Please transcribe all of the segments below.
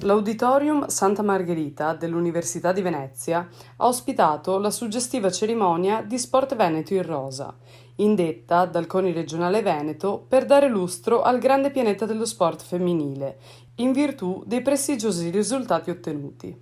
L'Auditorium Santa Margherita dell'Università di Venezia ha ospitato la suggestiva cerimonia di Sport Veneto in Rosa, indetta dal CONI regionale Veneto per dare lustro al grande pianeta dello sport femminile, in virtù dei prestigiosi risultati ottenuti.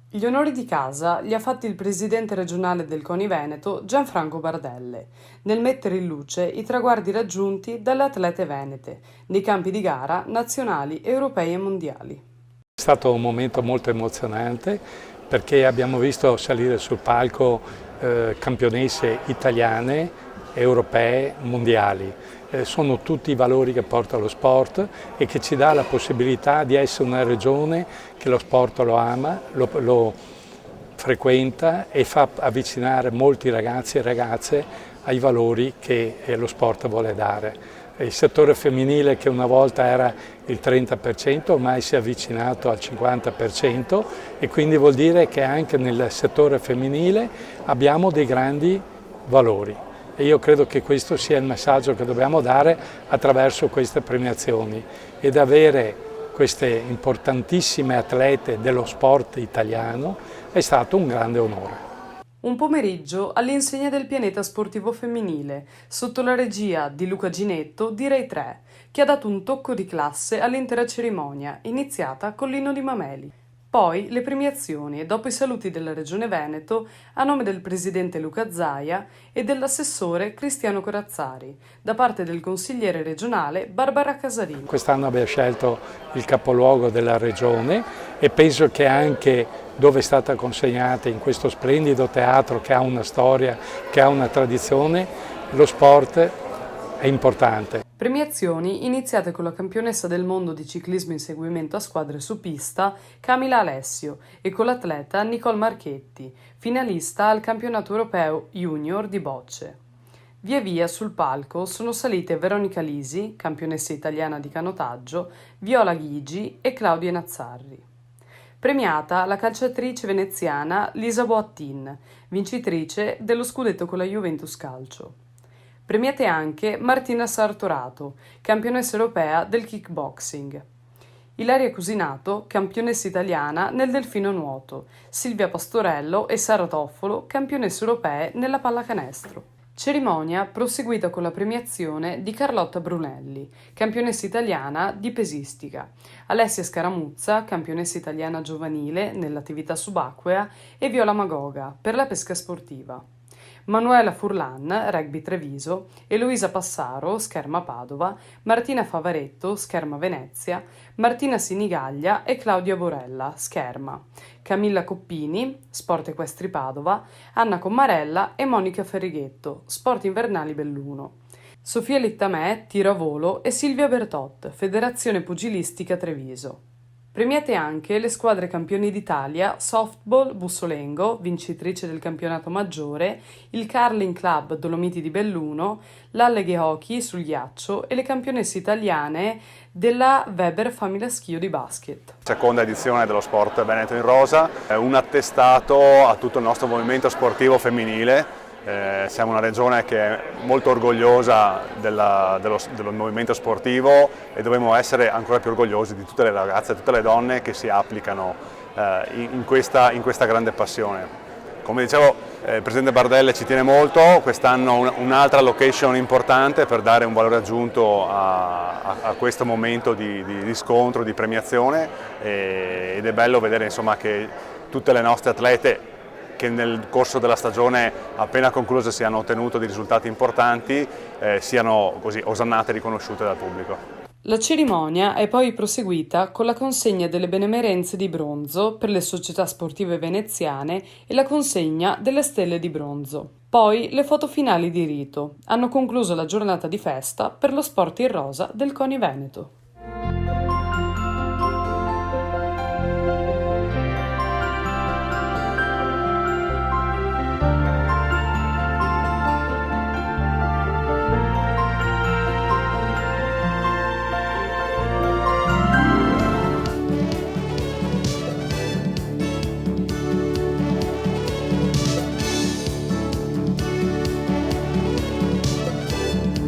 Gli onori di casa li ha fatti il presidente regionale del CONI Veneto, Gianfranco Bardelle, nel mettere in luce i traguardi raggiunti dalle atlete venete nei campi di gara nazionali, europei e mondiali. È stato un momento molto emozionante perché abbiamo visto salire sul palco campionesse italiane, europee, mondiali. Sono tutti i valori che porta lo sport e che ci dà la possibilità di essere una regione che lo sport lo ama, lo frequenta e fa avvicinare molti ragazzi e ragazze ai valori che lo sport vuole dare. Il settore femminile, che una volta era il 30%, ormai si è avvicinato al 50% e quindi vuol dire che anche nel settore femminile abbiamo dei grandi valori. E io credo che questo sia il messaggio che dobbiamo dare attraverso queste premiazioni ed avere queste importantissime atlete dello sport italiano è stato un grande onore. Un pomeriggio all'insegna del pianeta sportivo femminile, sotto la regia di Luca Ginetto di Rai 3, che ha dato un tocco di classe all'intera cerimonia, iniziata con l'inno di Mameli. Poi le premiazioni e dopo i saluti della Regione Veneto a nome del presidente Luca Zaia e dell'assessore Cristiano Corazzari, da parte del consigliere regionale Barbara Casarini. Quest'anno abbiamo scelto il capoluogo della regione e penso che anche dove è stata consegnata in questo splendido teatro che ha una storia, che ha una tradizione, lo sport è importante. Premiazioni iniziate con la campionessa del mondo di ciclismo in seguimento a squadre su pista, Camila Alessio, e con l'atleta Nicole Marchetti, finalista al campionato europeo junior di bocce. Via via sul palco sono salite Veronica Lisi, campionessa italiana di canotaggio, Viola Ghigi e Claudia Nazzarri. Premiata la calciatrice veneziana Lisa Boattin, vincitrice dello scudetto con la Juventus Calcio. Premiate anche Martina Sartorato, campionessa europea del kickboxing. Ilaria Cusinato, campionessa italiana nel delfino nuoto. Silvia Pastorello e Sara Toffolo, campionesse europee nella pallacanestro. Cerimonia proseguita con la premiazione di Carlotta Brunelli, campionessa italiana di pesistica, Alessia Scaramuzza, campionessa italiana giovanile nell'attività subacquea e Viola Magoga per la pesca sportiva. Manuela Furlan, Rugby Treviso, Eloisa Passaro, Scherma Padova, Martina Favaretto, Scherma Venezia, Martina Sinigaglia e Claudia Borella, Scherma, Camilla Coppini, Sport Equestri Padova, Anna Commarella e Monica Ferrighetto, Sport Invernali Belluno, Sofia Littamè, Tiro a Volo e Silvia Bertot, Federazione Pugilistica Treviso. Premiate anche le squadre campioni d'Italia Softball Bussolengo, vincitrice del campionato maggiore, il Carling Club Dolomiti di Belluno, l'Alleghe Hockey sul ghiaccio e le campionesse italiane della Weber Famiglia Schio di basket. Seconda edizione dello Sport Veneto in Rosa, un attestato a tutto il nostro movimento sportivo femminile. Siamo una regione che è molto orgogliosa dello movimento sportivo e dovremmo essere ancora più orgogliosi di tutte le ragazze e tutte le donne che si applicano in questa grande passione. Come dicevo, il Presidente Bardelle ci tiene molto, quest'anno un'altra location importante per dare un valore aggiunto a questo momento di scontro, di premiazione ed è bello vedere insomma, che tutte le nostre atlete che nel corso della stagione appena conclusa si hanno ottenuto dei risultati importanti, siano così osannate e riconosciute dal pubblico. La cerimonia è poi proseguita con la consegna delle benemerenze di bronzo per le società sportive veneziane e la consegna delle stelle di bronzo. Poi le foto finali di rito hanno concluso la giornata di festa per lo sport in rosa del CONI Veneto.